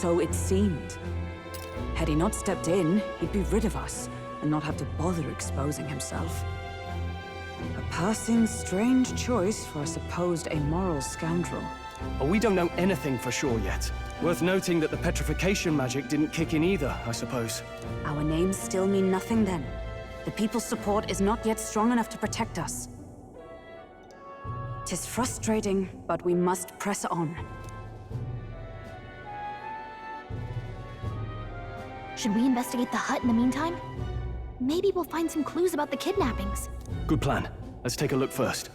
so it seemed. Had he not stepped in, he'd be rid of us, and not have to bother exposing himself. A passing strange choice for a supposed amoral scoundrel. But we don't know anything for sure yet. Worth noting that the petrification magic didn't kick in either, I suppose. Our names still mean nothing then. The people's support is not yet strong enough to protect us. 'Tis frustrating, but we must press on. Should we investigate the hut in the meantime? Maybe we'll find some clues about the kidnappings. Good plan. Let's take a look first.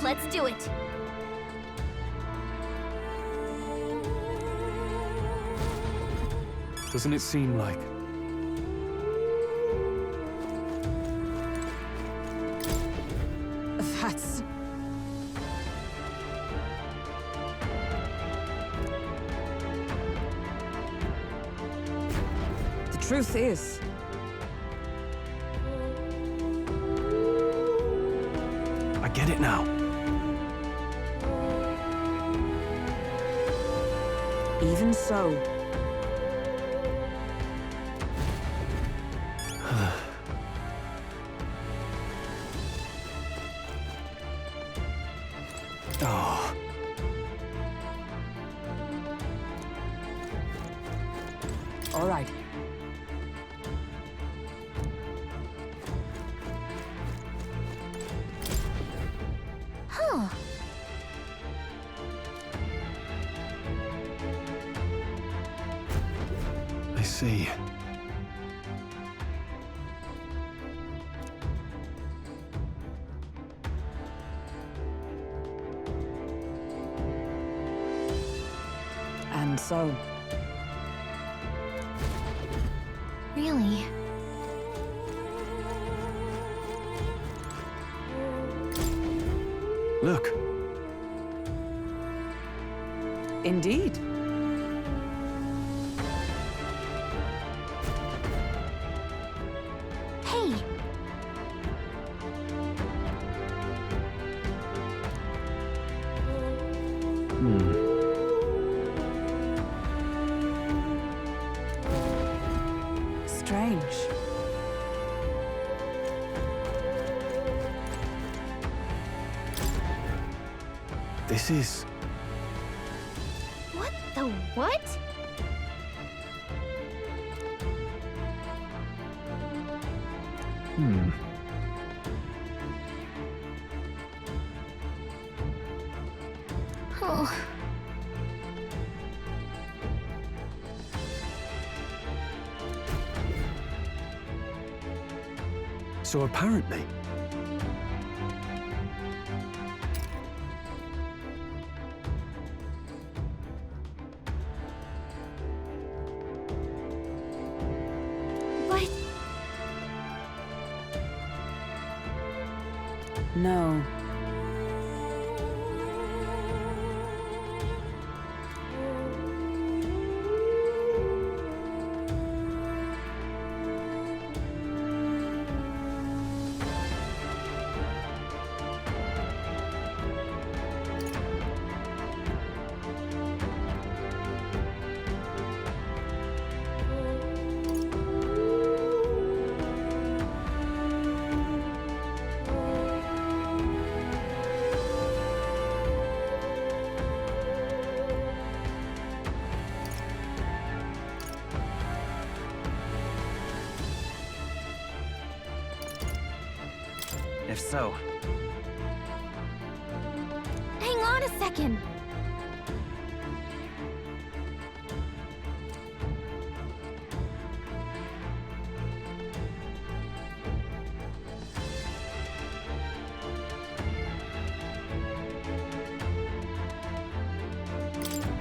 Let's do it. Doesn't it seem like... That's... The truth is... I get it now. Even so... Oh. All right. Huh. I see. And so... Really? Look. Indeed. Hey! Strange. This is... What the what? Oh. So apparently... But No. If so, hang on a second.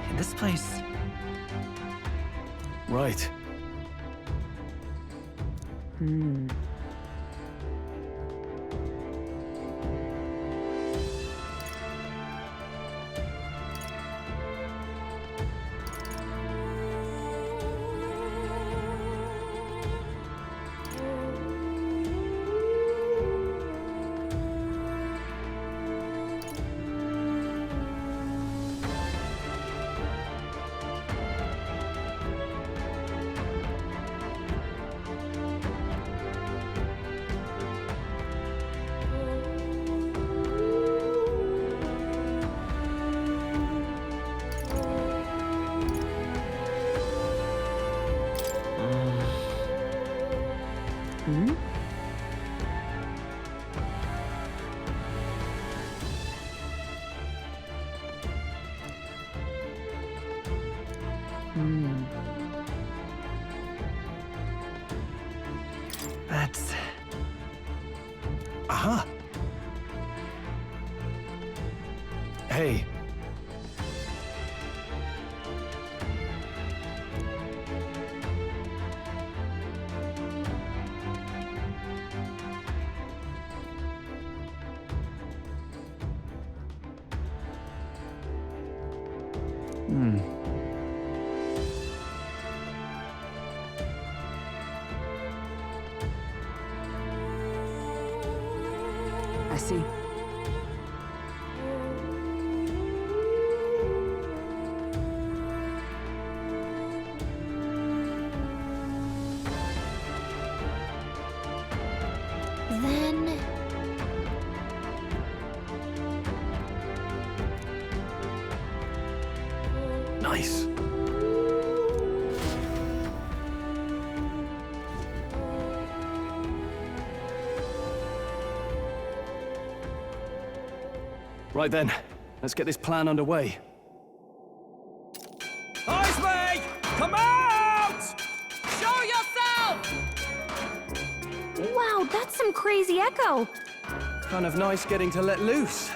in this place, Right. That's... Aha! Hey. I see. Then... Nice. Right then, let's get this plan underway. Iceman! Come out! Show yourself! Wow, that's some crazy echo. Kind of nice getting to let loose.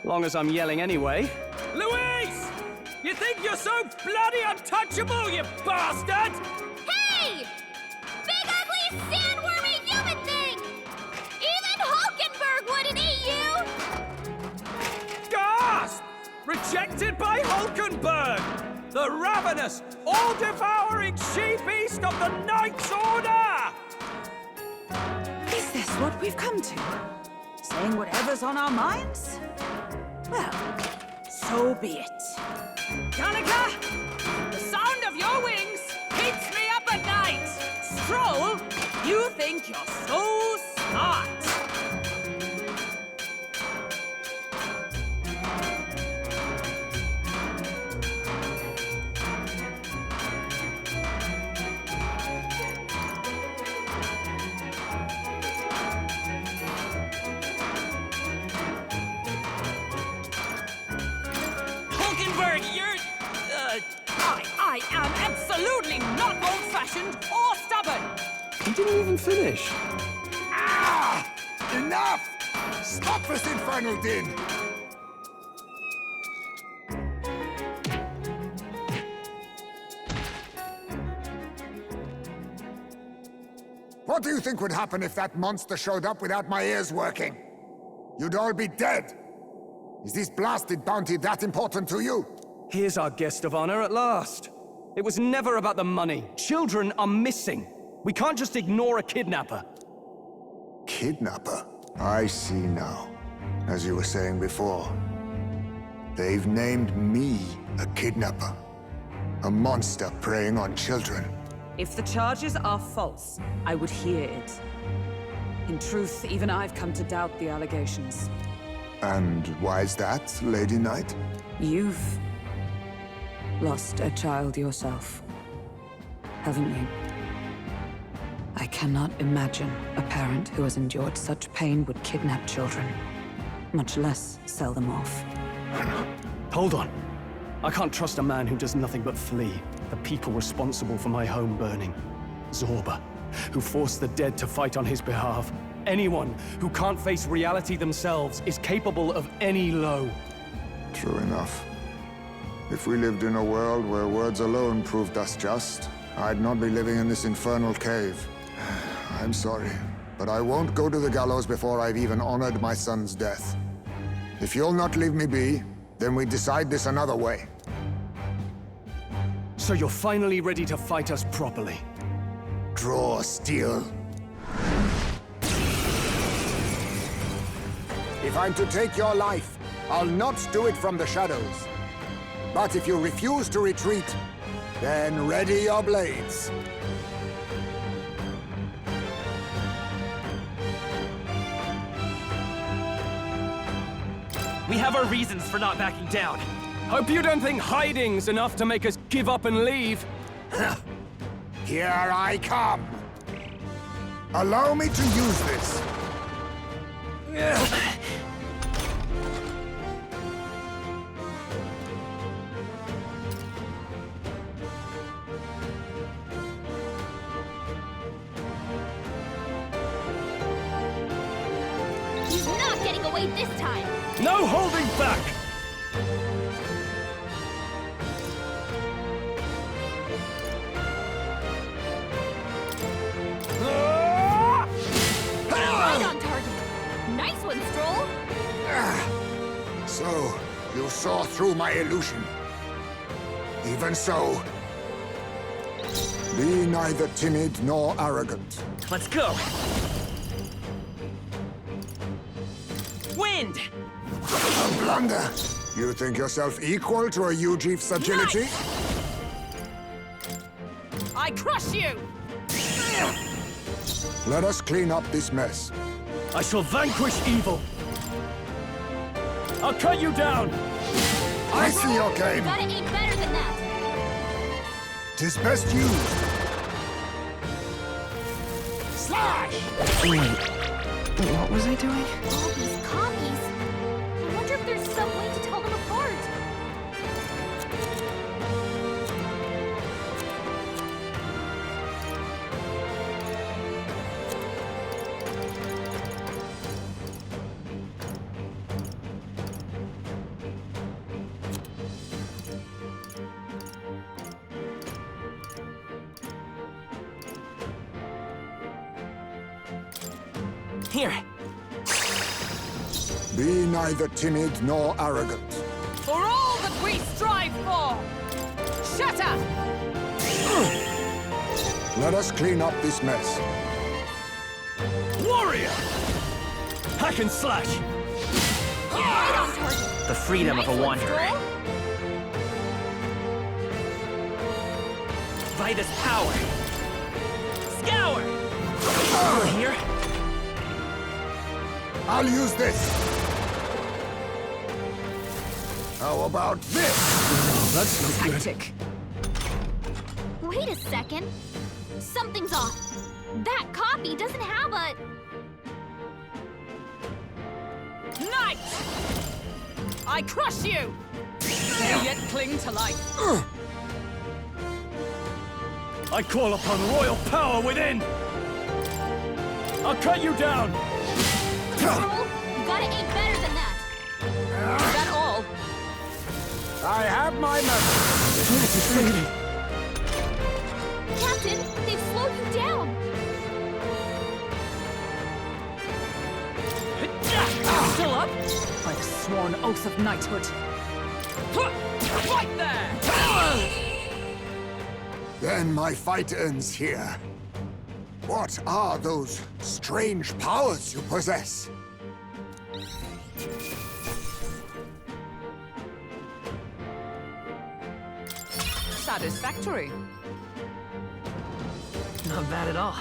Long as I'm yelling anyway. Louise! You think you're so bloody untouchable, you bastard? Hey! Big ugly sandwormy human thing! Even Hulkenberg wouldn't eat you! Gasp! Rejected by Hulkenberg! The ravenous, all-devouring she-beast of the Knight's Order! Is this what we've come to? Saying whatever's on our minds? Well, so be it. Danica! The sound of your wings keeps me up at night! Stroll, you think you're so smart! Hulkenberg, you're... I am absolutely not old-fashioned or stubborn! He didn't even finish. Ah! Enough! Stop this infernal din! What do you think would happen if that monster showed up without my ears working? You'd all be dead! Is this blasted bounty that important to you? Here's our guest of honor at last. It was never about the money. Children are missing. We can't just ignore a kidnapper. Kidnapper? I see now. As you were saying before, they've named me a kidnapper. A monster preying on children. If the charges are false, I would hear it. In truth, even I've come to doubt the allegations. And why's that, Lady Knight? You've lost a child yourself, haven't you? I cannot imagine a parent who has endured such pain would kidnap children, much less sell them off. Hold on. I can't trust a man who does nothing but flee. The people responsible for my home burning. Zorba, who forced the dead to fight on his behalf. Anyone who can't face reality themselves is capable of any low. True enough. If we lived in a world where words alone proved us just, I'd not be living in this infernal cave. I'm sorry, but I won't go to the gallows before I've even honored my son's death. If you'll not leave me be, then we decide this another way. So you're finally ready to fight us properly. Draw steel. If I'm to take your life, I'll not do it from the shadows. But if you refuse to retreat, then ready your blades. We have our reasons for not backing down. Hope you don't think hiding's enough to make us give up and leave. Here I come. Allow me to use this. away this time! No holding back! Right on target! Nice one, Stroll! So, you saw through my illusion. Even so, be neither timid nor arrogant. Let's go. Wind! A blunder! You think yourself equal to a Yuji's agility? I crush you! Let us clean up this mess. I shall vanquish evil. I'll cut you down. I see your You game. gotta aim better than that! 'Tis best used. Slash! What was I doing? All these copies! I wonder if there's some way to tell them apart! Here. Be neither timid nor arrogant. For all that we strive for! Shut up! Let us clean up this mess. Warrior! Hack and slash! Right on target! The freedom of a Nice one, wanderer. Stroll! Vitus power. Scour! Over here. I'll use this. How about this? That's not good. Tactic. Wait a second! Something's off! That copy doesn't have a... Night! I crush you! Yet cling to life. I call upon royal power within! I'll cut you down! Stroll, you gotta aim better than that! Is that all? I have my method. Captain, they've slowed you down! Still up? By the sworn oath of knighthood. Right there! Then my fight ends here. What are those strange powers you possess? Satisfactory. Not bad at all.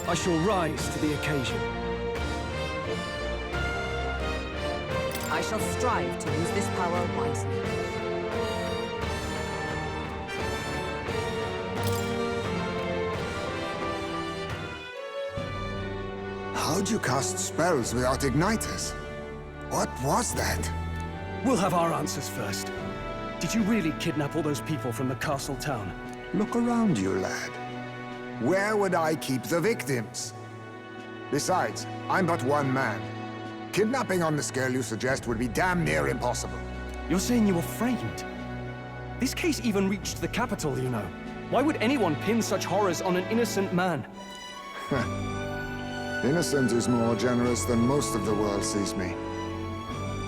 I shall rise to the occasion. I shall strive to use this power wisely. How'd you cast spells without igniters? What was that? We'll have our answers first. Did you really kidnap all those people from the castle town? Look around you, lad. Where would I keep the victims? Besides, I'm but one man. Kidnapping on the scale you suggest would be damn near impossible. You're saying you were framed? This case even reached the capital, you know. Why would anyone pin such horrors on an innocent man? Innocent is more generous than most of the world sees me.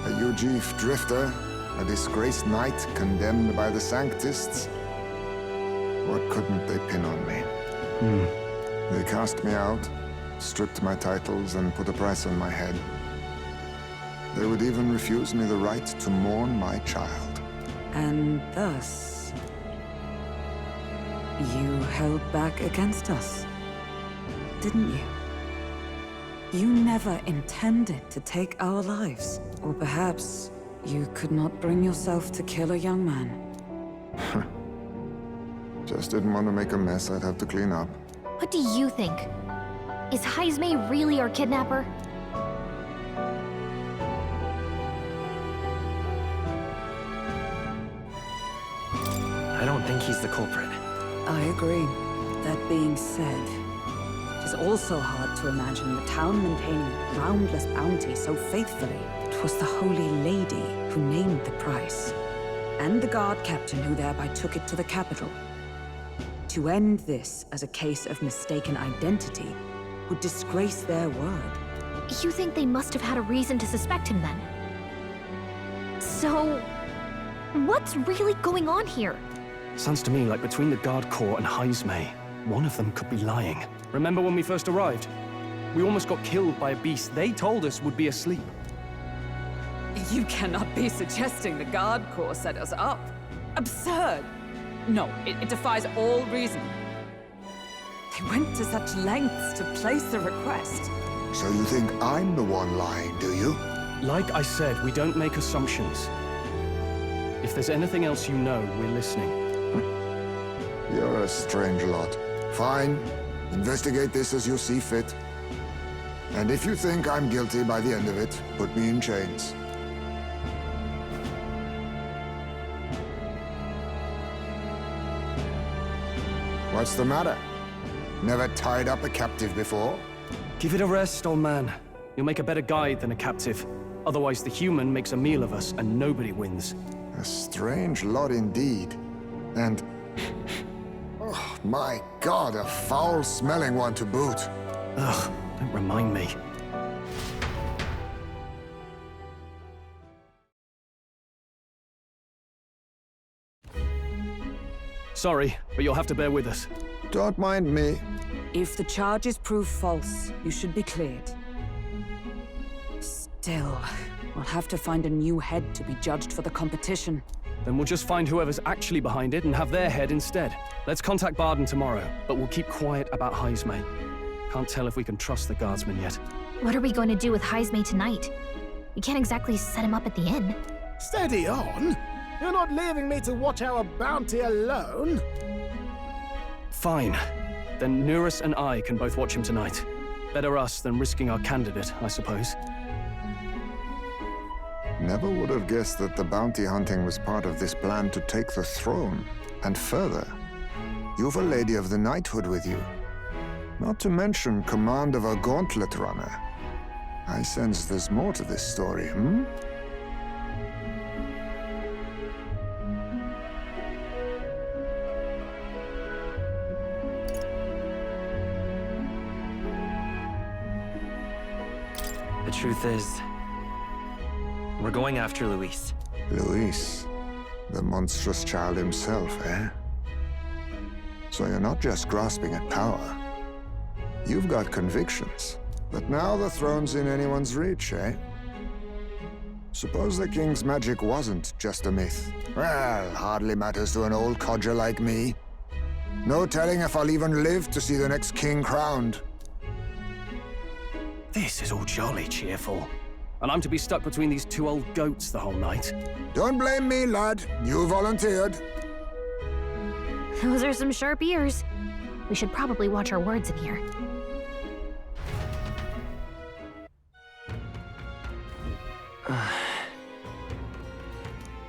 A Yujif drifter, a disgraced knight condemned by the Sanctists. What couldn't they pin on me? They cast me out, stripped my titles, and put a price on my head. They would even refuse me the right to mourn my child. And thus, you held back against us, didn't you? You never intended to take our lives. Or perhaps you could not bring yourself to kill a young man. Just didn't want to make a mess I'd have to clean up. What do you think? Is Heismei really our kidnapper? don't think he's the culprit. I agree. That being said, it is also hard to imagine the town maintaining a groundless bounty so faithfully. It was the Holy Lady who named the price, and the guard captain who thereby took it to the capital. To end this as a case of mistaken identity would disgrace their word. You think they must have had a reason to suspect him then? So, what's really going on here? Sounds to me like between the Guard Corps and Heismay, one of them could be lying. Remember when we first arrived? We almost got killed by a beast they told us would be asleep. You cannot be suggesting the Guard Corps set us up. Absurd! No, it defies all reason. They went to such lengths to place the request. So you think I'm the one lying, do you? Like I said, we don't make assumptions. If there's anything else you know, we're listening. You're a strange lot. Fine. Investigate this as you see fit. And if you think I'm guilty by the end of it, put me in chains. What's the matter? Never tied up a captive before? Give it a rest, old man. You'll make a better guide than a captive. Otherwise, the human makes a meal of us, and nobody wins. A strange lot indeed. And... oh, my God, a foul-smelling one to boot. Ugh, don't remind me. Sorry, but you'll have to bear with us. Don't mind me. If the charges prove false, you should be cleared. Still, we'll have to find a new head to be judged for the competition. Then we'll just find whoever's actually behind it and have their head instead. Let's contact Barden tomorrow, but we'll keep quiet about Heismay. Can't tell if we can trust the guardsman yet. What are we going to do with Heismay tonight? We can't exactly set him up at the inn. Steady on! You're not leaving me to watch our bounty alone! Fine. Then Nurus and I can both watch him tonight. Better us than risking our candidate, I suppose. Never would have guessed that the bounty hunting was part of this plan to take the throne. And further, you've a Lady of the Knighthood with you. Not to mention command of a gauntlet runner. I sense there's more to this story, hmm? The truth is, we're going after Luis. Luis, the monstrous child himself, eh? So you're not just grasping at power. You've got convictions. But now the throne's in anyone's reach, eh? Suppose the king's magic wasn't just a myth. Well, hardly matters to an old codger like me. No telling if I'll even live to see the next king crowned. This is all jolly cheerful. And I'm to be stuck between these two old goats the whole night. Don't blame me, lad. You volunteered. Those are some sharp ears. We should probably watch our words in here.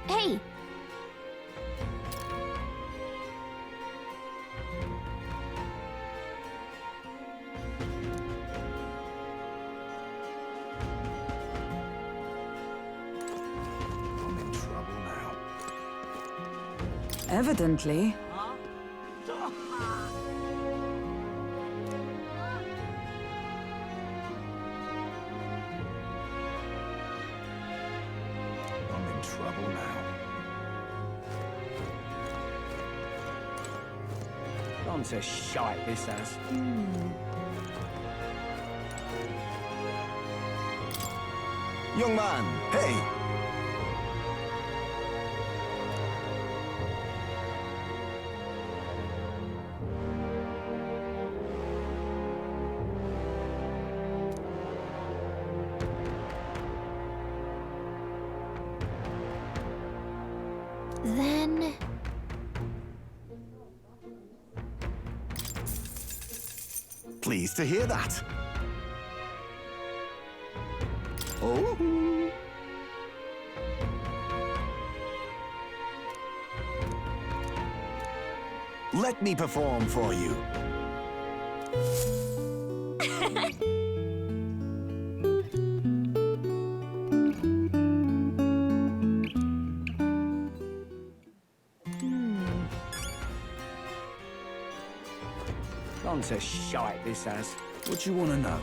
Hey! I'm in trouble now. Evidently. I'm in trouble now. Gone to shite, this has. Young man, hey! Then... Pleased to hear that. Oh? Let me perform for you. Gone to shite, this has. What you want to know?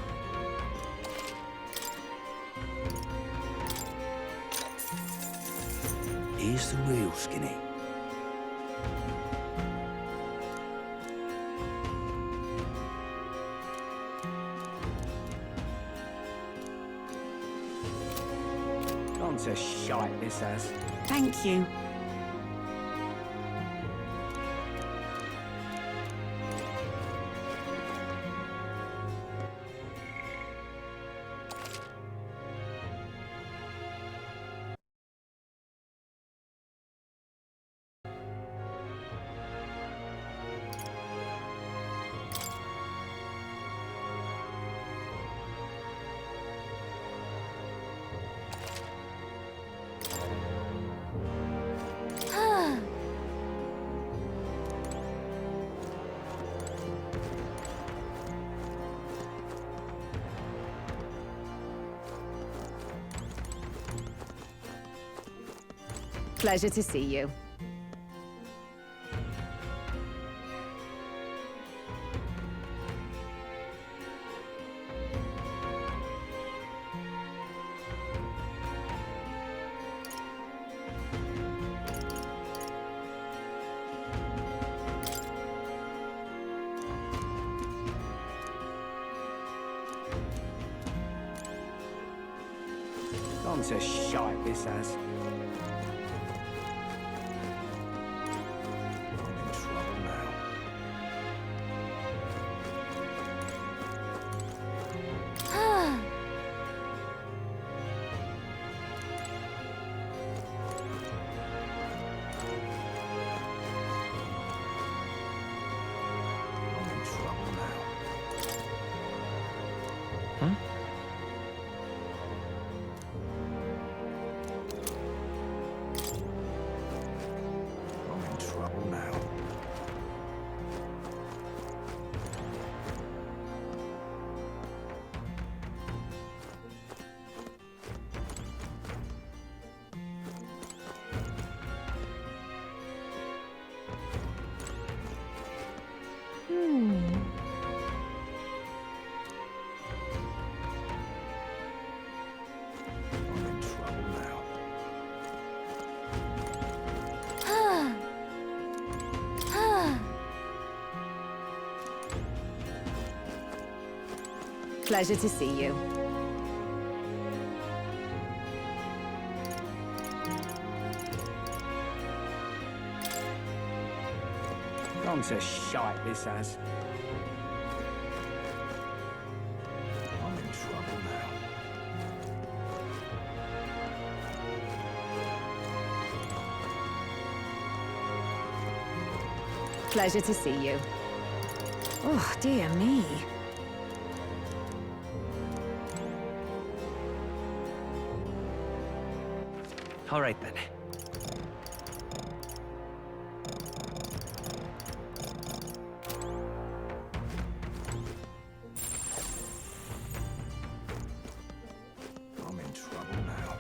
Here's the real Skinny. Gone to shite, this has. Thank you. Pleasure to see you. Gone to shite, this has. Pleasure to see you. Gone to shite, this has. I'm in trouble now. Pleasure to see you. Oh, dear me. All right then. I'm in trouble now.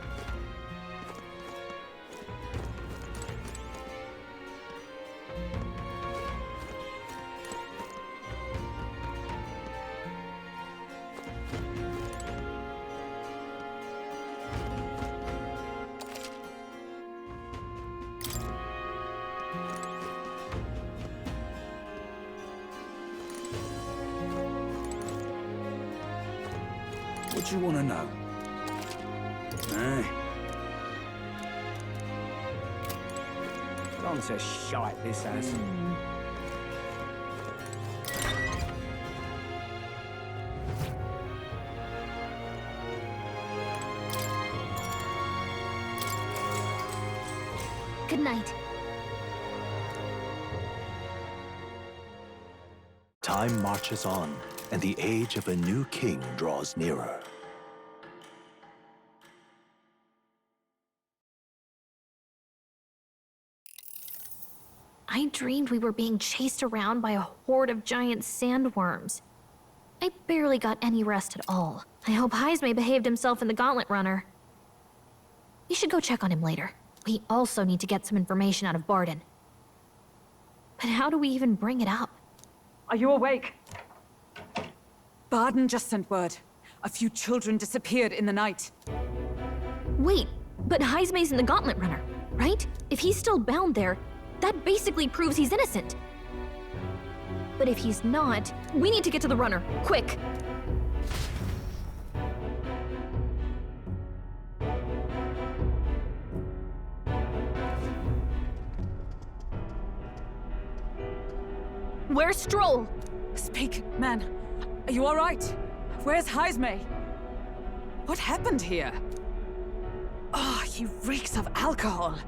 What you want to know? Gone to shite, this has. Good night. Time marches on, and the age of a new king draws nearer. I dreamed we were being chased around by a horde of giant sandworms. I barely got any rest at all. I hope Heismay behaved himself in the Gauntlet Runner. We should go check on him later. We also need to get some information out of Barden. But how do we even bring it up? Are you awake? Barden just sent word. A few children disappeared in the night. Wait, but Heismay's in the Gauntlet Runner, right? If he's still bound there, that basically proves he's innocent. But if he's not, we need to get to the runner, quick! Where's Stroll? Speak, man. Are you all right? Where's Heismay? What happened here? Oh, he reeks of alcohol.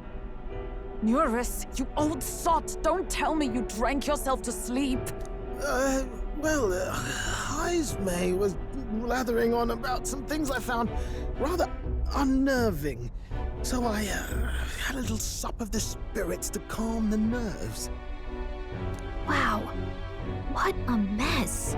Neurus, you old sot, don't tell me you drank yourself to sleep. Heismay was blathering on about some things I found rather unnerving. So I had a little sup of the spirits to calm the nerves. Wow, what a mess.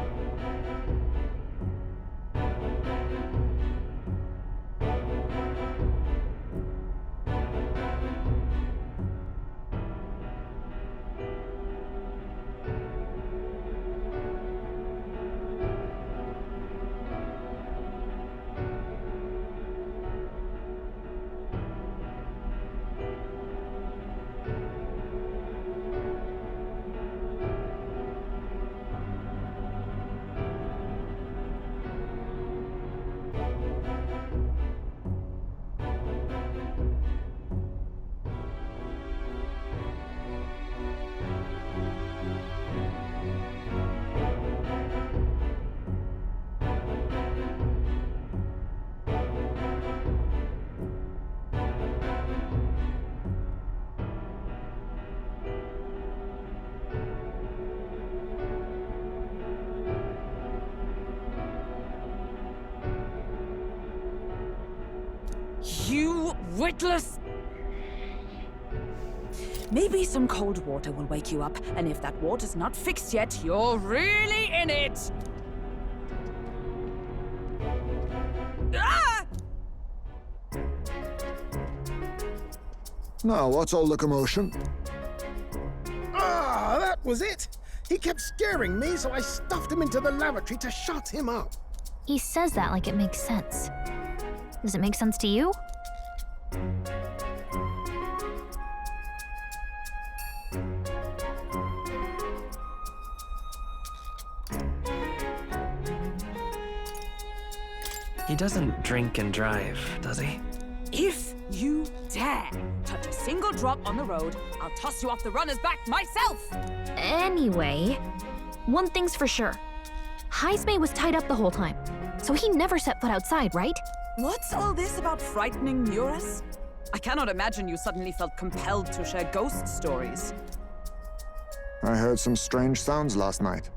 You witless... Maybe some cold water will wake you up, and if that water's not fixed yet, you're really in it! Ah! Now, what's all the commotion? Ah, that was it! He kept scaring me, so I stuffed him into the lavatory to shut him up. He says that like it makes sense. Does it make sense to you? He doesn't drink and drive, does he? If you dare touch a single drop on the road, I'll toss you off the runner's back myself! Anyway, one thing's for sure. Heismay was tied up the whole time, so he never set foot outside, right? What's all this about frightening Neurus? I cannot imagine you suddenly felt compelled to share ghost stories. I heard some strange sounds last night.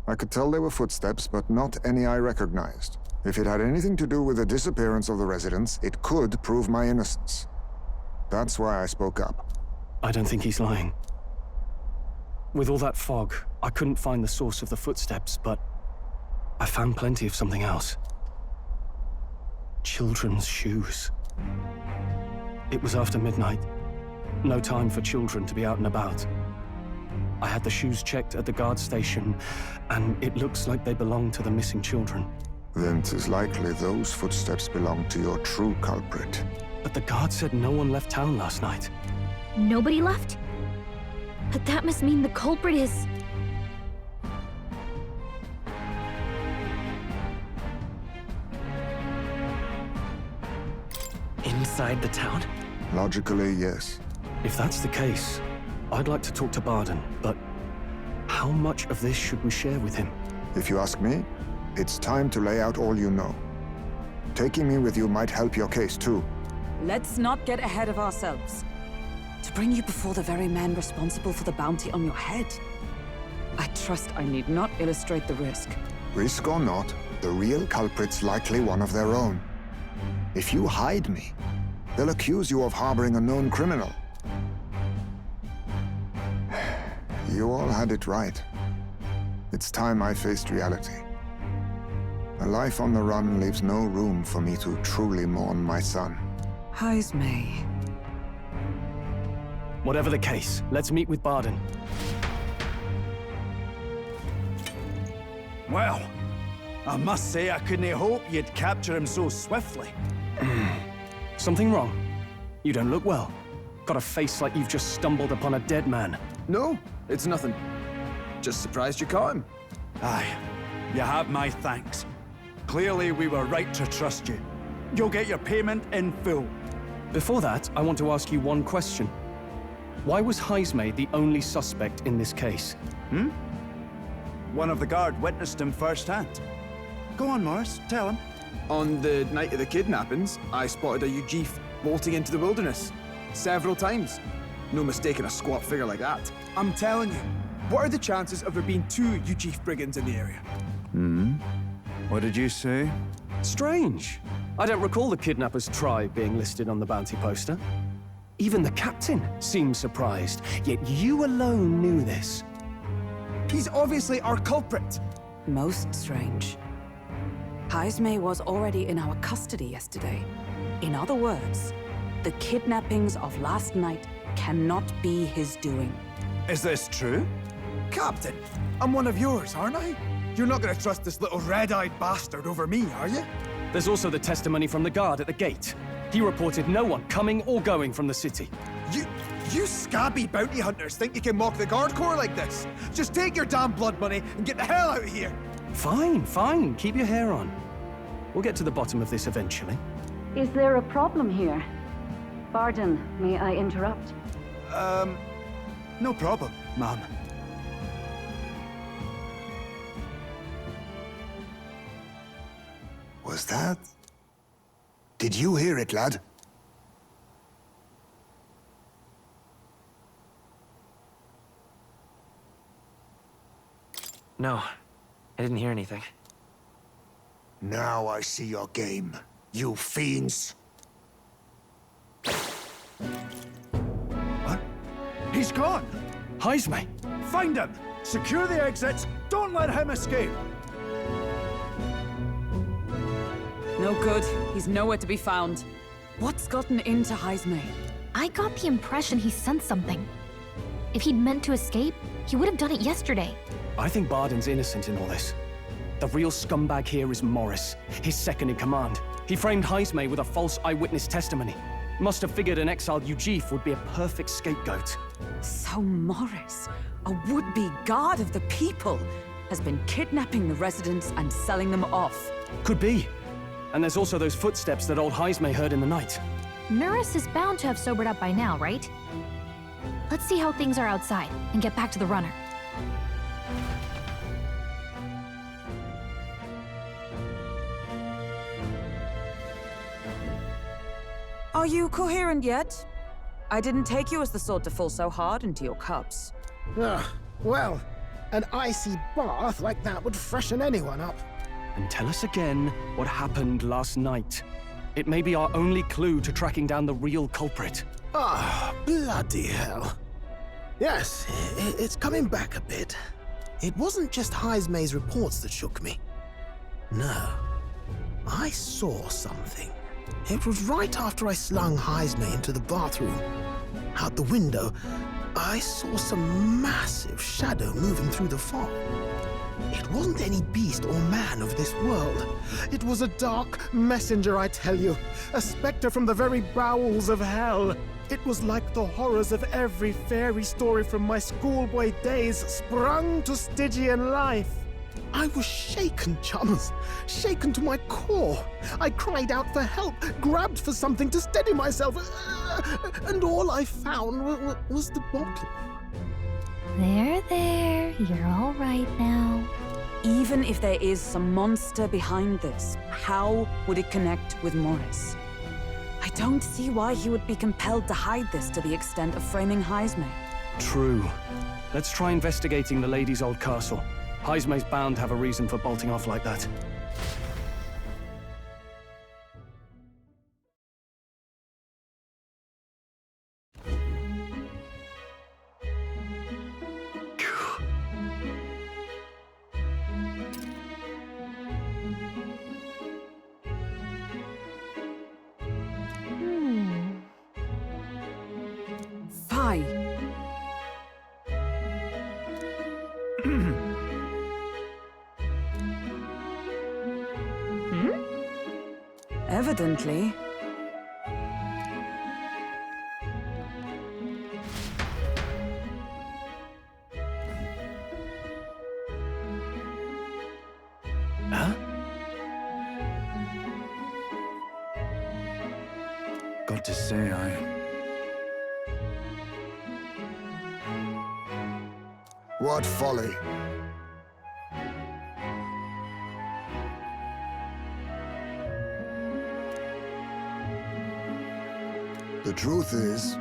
I could tell they were footsteps, but not any I recognized. If it had anything to do with the disappearance of the residents, it could prove my innocence. That's why I spoke up. I don't think he's lying. With all that fog, I couldn't find the source of the footsteps, but I found plenty of something else. Children's shoes. It was after midnight. No time for children to be out and about. I had the shoes checked at the guard station, and it looks like they belong to the missing children. Then 'tis likely those footsteps belong to your true culprit. But the guard said no one left town last night. Nobody left? But that must mean the culprit is... Inside the town? Logically, yes. If that's the case, I'd like to talk to Barden, but how much of this should we share with him? If you ask me, it's time to lay out all you know. Taking me with you might help your case, too. Let's not get ahead of ourselves. To bring you before the very man responsible for the bounty on your head. I trust I need not illustrate the risk. Risk or not, the real culprit's likely one of their own. If you hide me, they'll accuse you of harboring a known criminal. You all had it right. It's time I faced reality. A life on the run leaves no room for me to truly mourn my son. Heismay. Whatever the case, let's meet with Barden. Well, I must say I couldn't hope you'd capture him so swiftly. Something wrong? You don't look well. Got a face like you've just stumbled upon a dead man. No, it's nothing. Just surprised you caught him. Aye, you have my thanks. Clearly we were right to trust you. You'll get your payment in full. Before that, I want to ask you one question. Why was Heismay the only suspect in this case? One of the guard witnessed him firsthand. Go on, Morris, tell him. On the night of the kidnappings, I spotted a Ujif bolting into the wilderness. Several times. No mistaking a squat figure like that. I'm telling you, what are the chances of there being 2 Ujif brigands in the area? What did you say? Strange. I don't recall the kidnapper's tribe being listed on the bounty poster. Even the captain seemed surprised, yet you alone knew this. He's obviously our culprit. Most strange. Heismay was already in our custody yesterday. In other words, the kidnappings of last night cannot be his doing. Is this true? Captain, I'm one of yours, aren't I? You're not gonna trust this little red-eyed bastard over me, are you? There's also the testimony from the guard at the gate. He reported no one coming or going from the city. You scabby bounty hunters think you can mock the guard corps like this? Just take your damn blood money and get the hell out of here! Fine. Keep your hair on. We'll get to the bottom of this eventually. Is there a problem here? Barden, may I interrupt? No problem, ma'am. Was that? Did you hear it, lad? No, I didn't hear anything. Now I see your game, you fiends. What? He's gone! Heismay! Find him! Secure the exits! Don't let him escape! No good. He's nowhere to be found. What's gotten into Heismay? I got the impression he sensed something. If he'd meant to escape, he would have done it yesterday. I think Barden's innocent in all this. The real scumbag here is Morris, his second in command. He framed Heismay with a false eyewitness testimony. Must have figured an exiled Ujif would be a perfect scapegoat. So Morris, a would-be guard of the people, has been kidnapping the residents and selling them off. Could be. And there's also those footsteps that old Heismay heard in the night. Nurse is bound to have sobered up by now, right? Let's see how things are outside and get back to the runner. Are you coherent yet? I didn't take you as the sort to fall so hard into your cups. Well, an icy bath like that would freshen anyone up. And tell us again what happened last night. It may be our only clue to tracking down the real culprit. Bloody hell. Yes, it's coming back a bit. It wasn't just Heismay's reports that shook me. No, I saw something. It was right after I slung Heismay into the bathroom. Out the window, I saw some massive shadow moving through the fog. It wasn't any beast or man of this world. It was a dark messenger, I tell you. A specter from the very bowels of hell. It was like the horrors of every fairy story from my schoolboy days sprung to Stygian life. I was shaken, chums. Shaken to my core. I cried out for help, grabbed for something to steady myself, and all I found was the bottle. There. You're all right now. Even if there is some monster behind this, how would it connect with Morris? I don't see why he would be compelled to hide this to the extent of framing Heismay. True. Let's try investigating the lady's old castle. Heismay's bound to have a reason for bolting off like that. Evidently. Huh? Got to say, What folly! The truth is,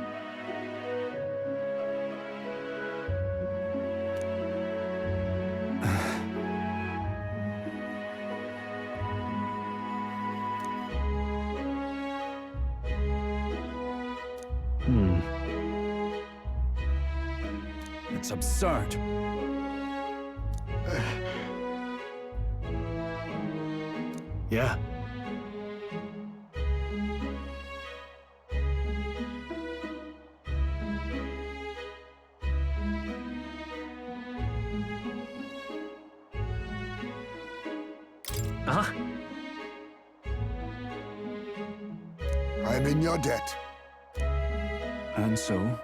it's absurd. Yeah. Uh-huh. I'm in your debt. And so?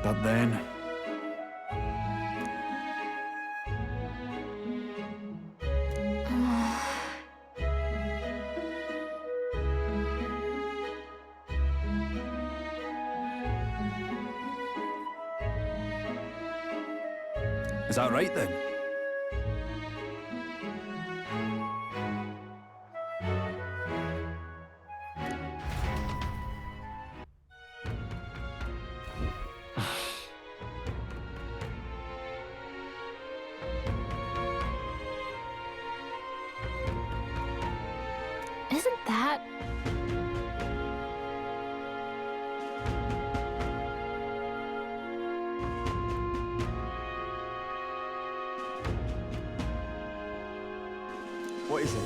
But then... Is that right then? Isn't that... What is it?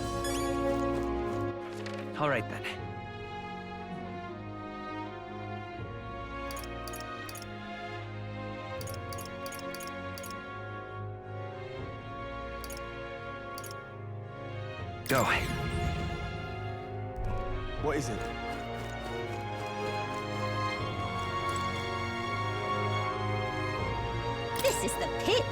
All right then. Go. What is it? This is the pits.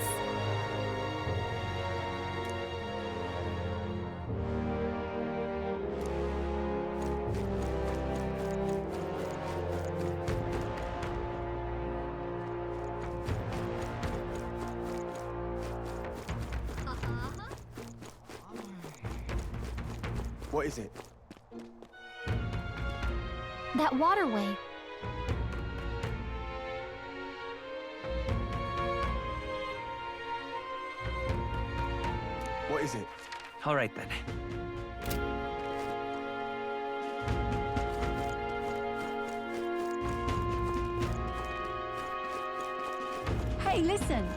What is it? that waterway? What is it? All right then. Hey, listen.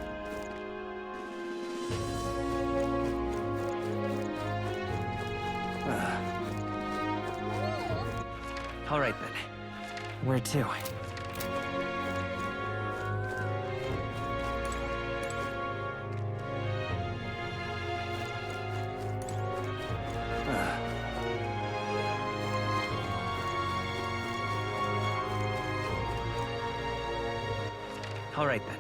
All right then. Where to? All right then.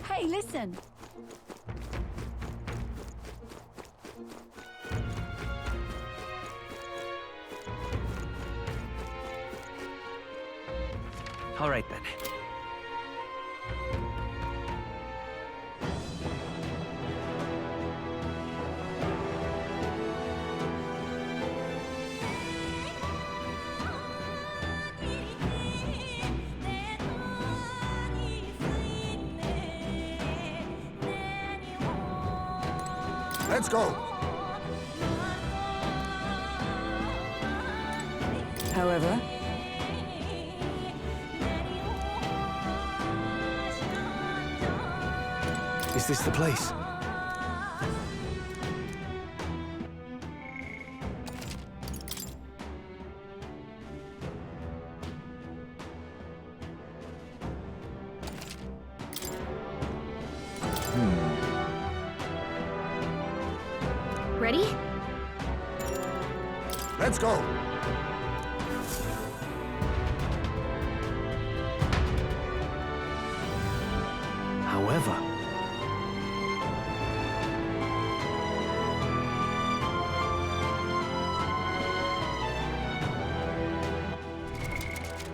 Hey, listen. All right then. Let's go. However, Is this the place? Ready? Let's go! However...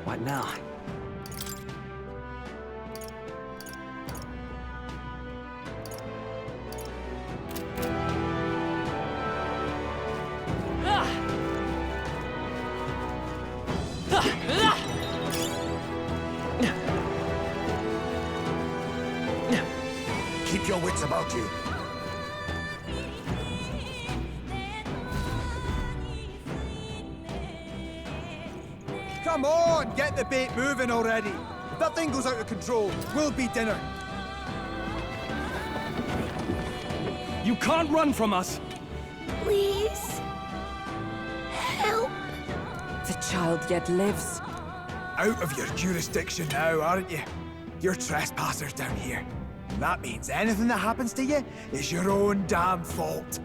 What now? Keep your wits about you. Come on, get the bait moving already. If that thing goes out of control, we'll be dinner. You can't run from us! Please. Help. The child yet lives. Out of your jurisdiction now, aren't you? You're trespassers down here. And that means anything that happens to you is your own damn fault.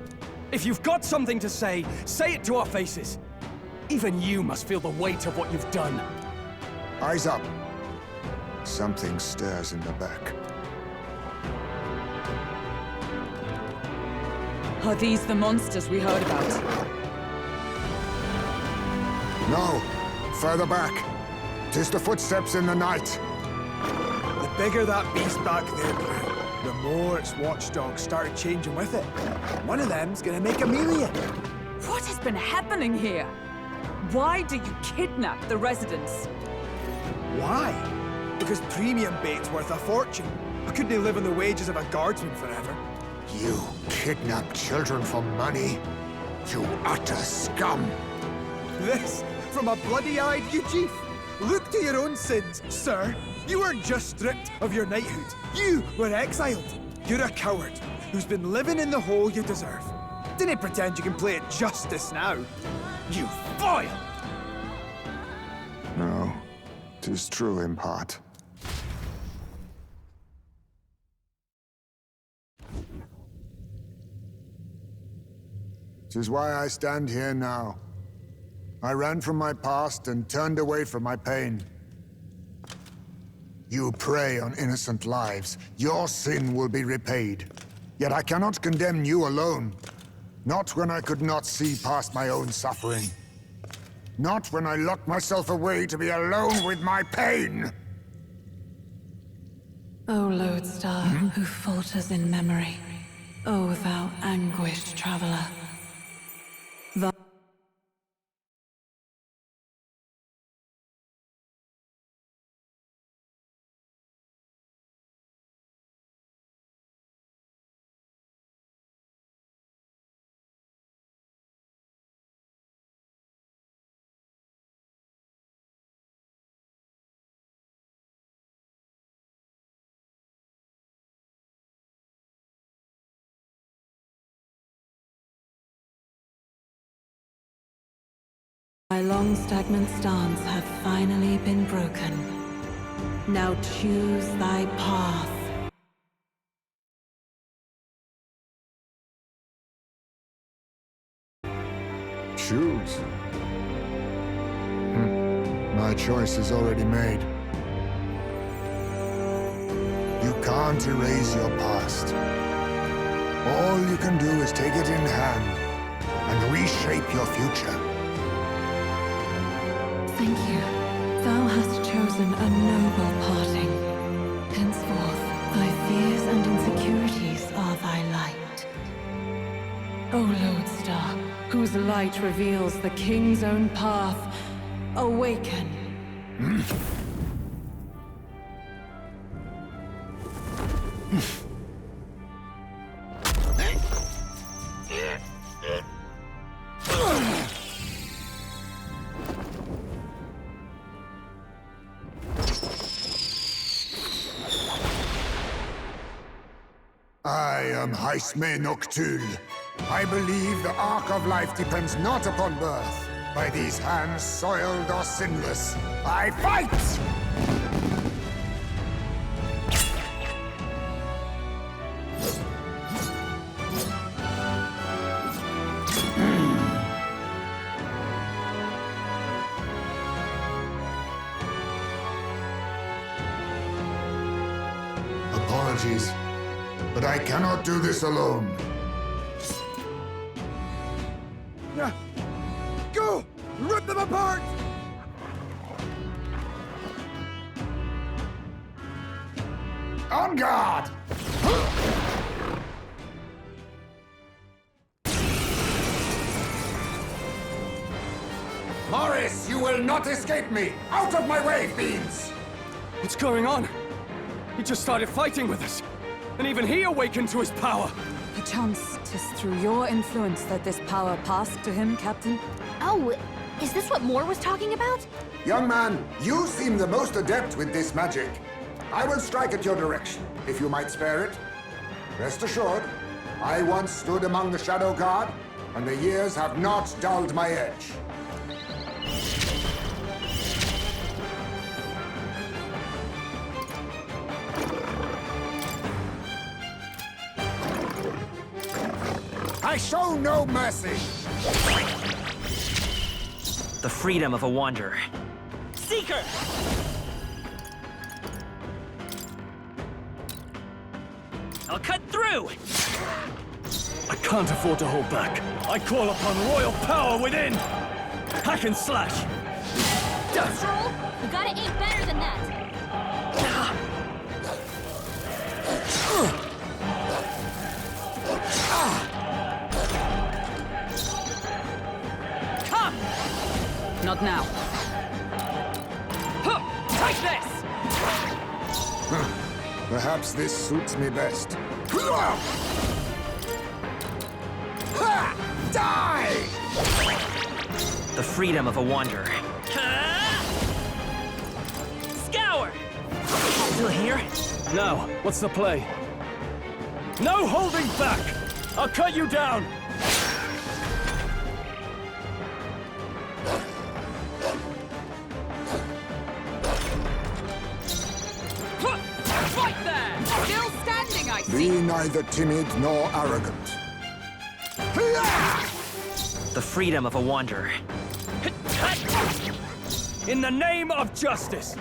If you've got something to say it to our faces. Even you must feel the weight of what you've done. Eyes up. Something stirs in the back. Are these the monsters we heard about? No, further back. 'Tis the footsteps in the night. The bigger that beast back there grew, the more its watchdogs started changing with it. One of them's gonna make a million. What has been happening here? Why do you kidnap the residents? Why? Because premium bait's worth a fortune. I couldn't live on the wages of a guardsman forever. You kidnap children for money? You utter scum! This from a bloody-eyed Uchief. Look to your own sins, sir. You weren't just stripped of your knighthood. You were exiled. You're a coward who's been living in the hole you deserve. Didn't pretend you can play at justice now. You foil! No, 'tis true in part. Tis why I stand here now. I ran from my past and turned away from my pain. You prey on innocent lives. Your sin will be repaid. Yet I cannot condemn you alone. Not when I could not see past my own suffering. Not when I locked myself away to be alone with my pain! O Lodestar, who falters in memory. O thou anguished traveler. My long stagnant stance hath finally been broken. Now choose thy path. Choose? My choice is already made. You can't erase your past. All you can do is take it in hand and reshape your future. Thank you. Thou hast chosen a noble parting. Henceforth, thy fears and insecurities are thy light. O Lodestar, whose light reveals the king's own path, awaken. I am Haisme Noctul. I believe the Ark of Life depends not upon birth. By these hands soiled or sinless, I fight! Apologies, but I cannot do this alone. Go! Rip them apart! On guard! Morris, you will not escape me! Out of my way, fiends! What's going on? He just started fighting with us. And even he awakened to his power. Perchance 'tis through your influence that this power passed to him, Captain? Oh, is this what Moore was talking about? Young man, you seem the most adept with this magic. I will strike at your direction, if you might spare it. Rest assured, I once stood among the Shadow Guard, and the years have not dulled my edge. I show no mercy! The freedom of a wanderer. Seeker! I'll cut through! I can't afford to hold back. I call upon royal power within! Hack and slash! Stroll, you gotta aim better than that! Come! Not now. Huh, take this! Perhaps this suits me best. Die! The freedom of a wanderer. Scour! Still here? Now, what's the play? No holding back! I'll cut you down! Right there! Still standing, I see! Be neither timid nor arrogant. The freedom of a wanderer. In the name of justice!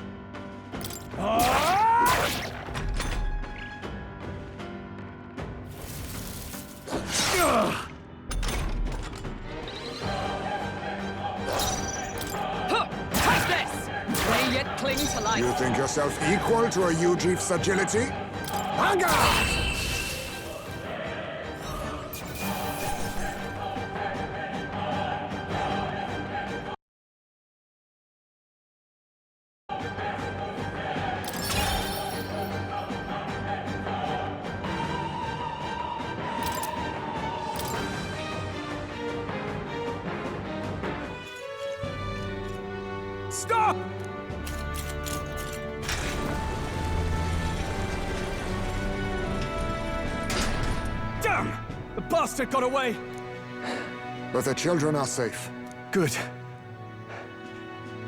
Take this! May yet cling to life! You think yourself equal to a Ujief's agility? Hunger! Stop! Damn! The bastard got away! But the children are safe. Good.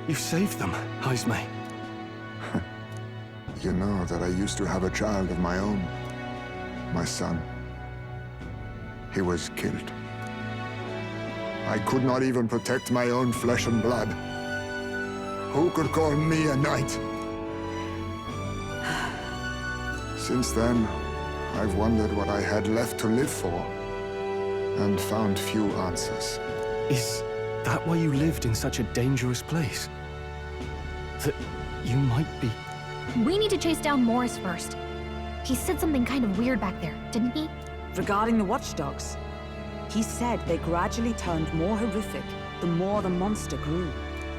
You saved them, Haisme. You know that I used to have a child of my own. My son. He was killed. I could not even protect my own flesh and blood. Who could call me a knight? Since then, I've wondered what I had left to live for, and found few answers. Is that why you lived in such a dangerous place? That you might be... We need to chase down Morris first. He said something kind of weird back there, didn't he? Regarding the watchdogs, he said they gradually turned more horrific the more the monster grew.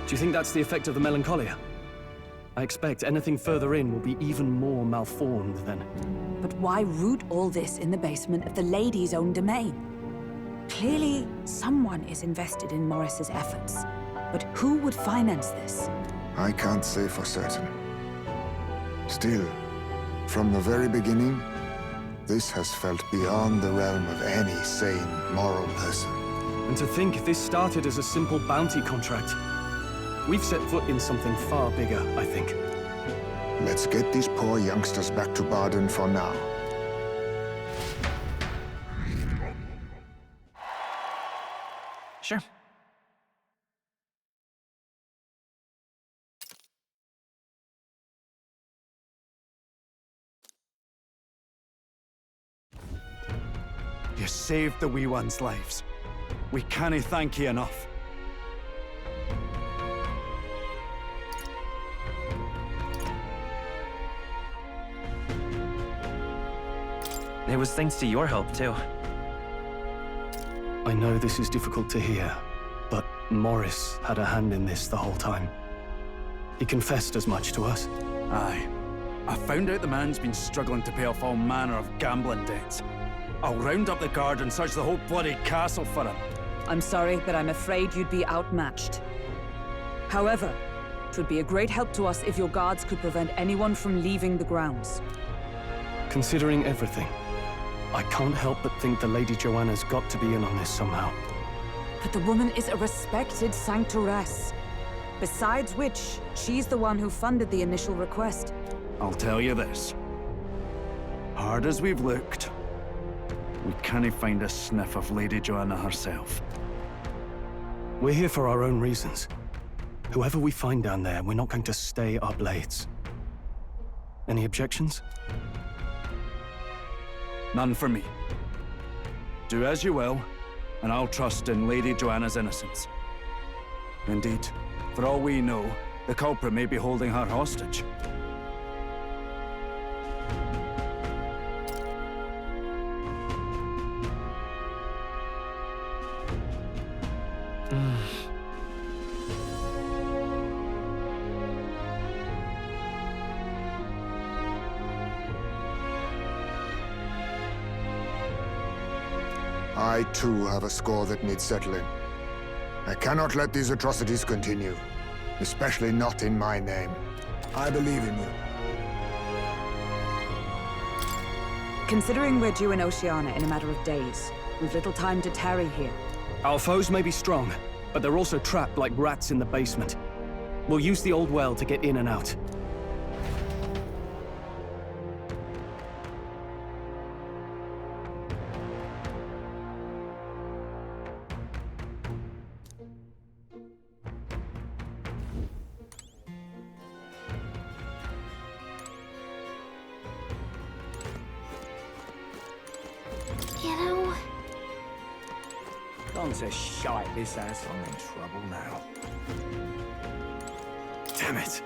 Do you think that's the effect of the melancholia? I expect anything further in will be even more malformed then. But why root all this in the basement of the lady's own domain? Clearly, someone is invested in Morris's efforts. But who would finance this? I can't say for certain. Still, from the very beginning, This has felt beyond the realm of any sane, moral person. And to think this started as a simple bounty contract. We've set foot in something far bigger, I think. Let's get these poor youngsters back to Bardin for now. Sure. You saved the wee ones' lives. We cannae thank you enough. It was thanks to your help, too. I know this is difficult to hear, but Morris had a hand in this the whole time. He confessed as much to us. Aye. I found out the man's been struggling to pay off all manner of gambling debts. I'll round up the guard and search the whole bloody castle for him. I'm sorry, but I'm afraid you'd be outmatched. However, it would be a great help to us if your guards could prevent anyone from leaving the grounds. Considering everything, I can't help but think the Lady Joanna's got to be in on this somehow. But the woman is a respected sanctoress. Besides which, she's the one who funded the initial request. I'll tell you this. Hard as we've looked, we cannae find a sniff of Lady Joanna herself. We're here for our own reasons. Whoever we find down there, we're not going to stay our blades. Any objections? None for me. Do as you will, and I'll trust in Lady Joanna's innocence. Indeed, for all we know, the culprit may be holding her hostage. I, too, have a score that needs settling. I cannot let these atrocities continue, especially not in my name. I believe in you. Considering we're due in Oceania in a matter of days, we've little time to tarry here. Our foes may be strong, but they're also trapped like rats in the basement. We'll use the old well to get in and out. Gone to shite, this ass. I'm in trouble now. Damn it.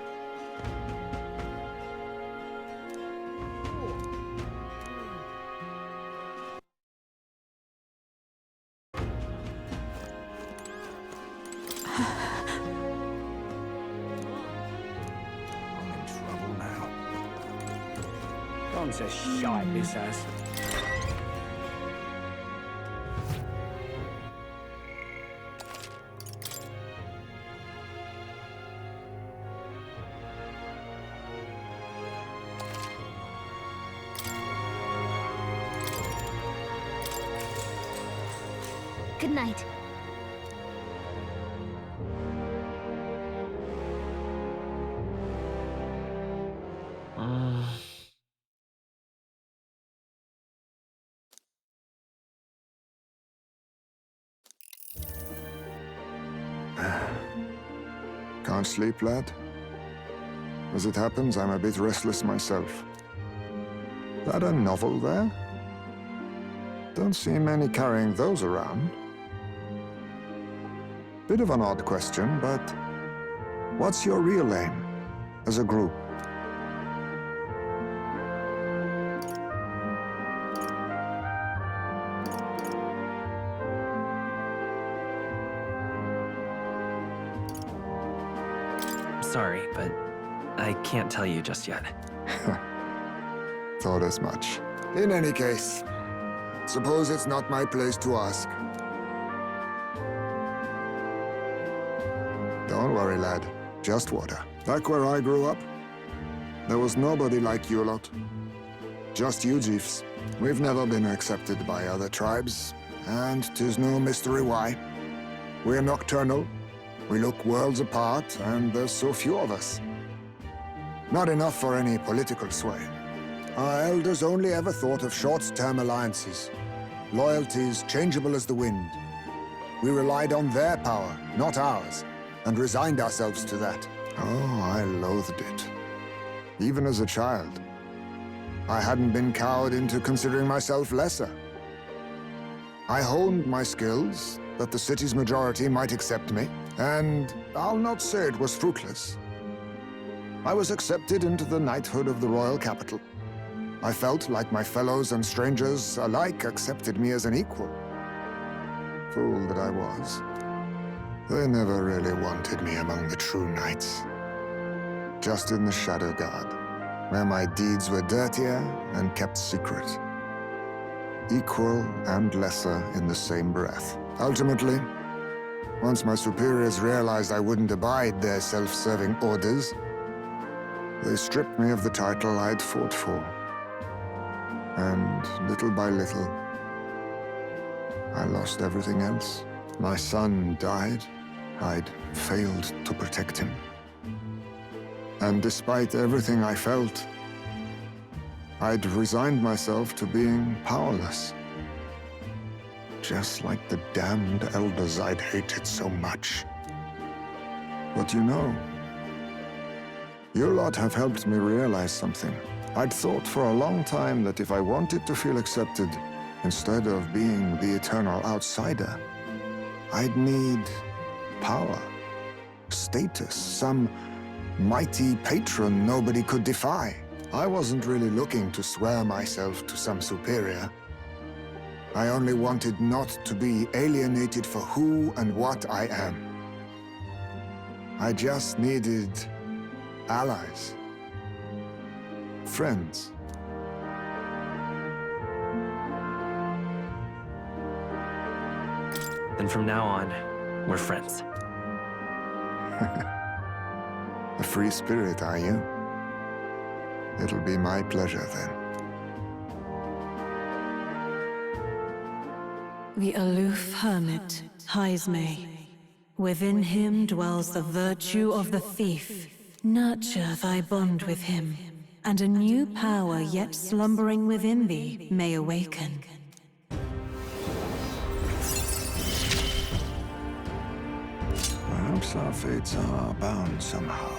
I'm in trouble now. Gone to shite, this ass. Good night. Can't sleep, lad? As it happens, I'm a bit restless myself. That a novel there? Don't see many carrying those around. Bit of an odd question, but what's your real aim as a group? Sorry, but I can't tell you just yet. Thought as much. In any case, suppose it's not my place to ask. Don't worry, lad. Just water. Back where I grew up, there was nobody like you lot. Just you, Jeeves. We've never been accepted by other tribes, and 'tis no mystery why. We're nocturnal, we look worlds apart, and there's so few of us. Not enough for any political sway. Our elders only ever thought of short-term alliances, loyalties changeable as the wind. We relied on their power, not ours, and resigned ourselves to that. Oh, I loathed it. Even as a child. I hadn't been cowed into considering myself lesser. I honed my skills, that the city's majority might accept me, and I'll not say it was fruitless. I was accepted into the knighthood of the royal capital. I felt like my fellows and strangers alike accepted me as an equal. Fool that I was. They never really wanted me among the true knights. Just in the Shadow Guard, where my deeds were dirtier and kept secret. Equal and lesser in the same breath. Ultimately, once my superiors realized I wouldn't abide their self-serving orders, they stripped me of the title I'd fought for. And little by little, I lost everything else. My son died. I'd failed to protect him. And despite everything I felt, I'd resigned myself to being powerless. Just like the damned elders I'd hated so much. But you know, you lot have helped me realize something. I'd thought for a long time that if I wanted to feel accepted, instead of being the eternal outsider, I'd need power, status, some mighty patron nobody could defy. I wasn't really looking to swear myself to some superior. I only wanted not to be alienated for who and what I am. I just needed allies. Friends. Then from now on, we're friends. A free spirit, are you? It'll be my pleasure, then. The aloof hermit, Hyzme. Within him dwells the virtue of the thief. Nurture thy bond with him, and a new power yet slumbering within thee may awaken. Perhaps our fates are bound somehow.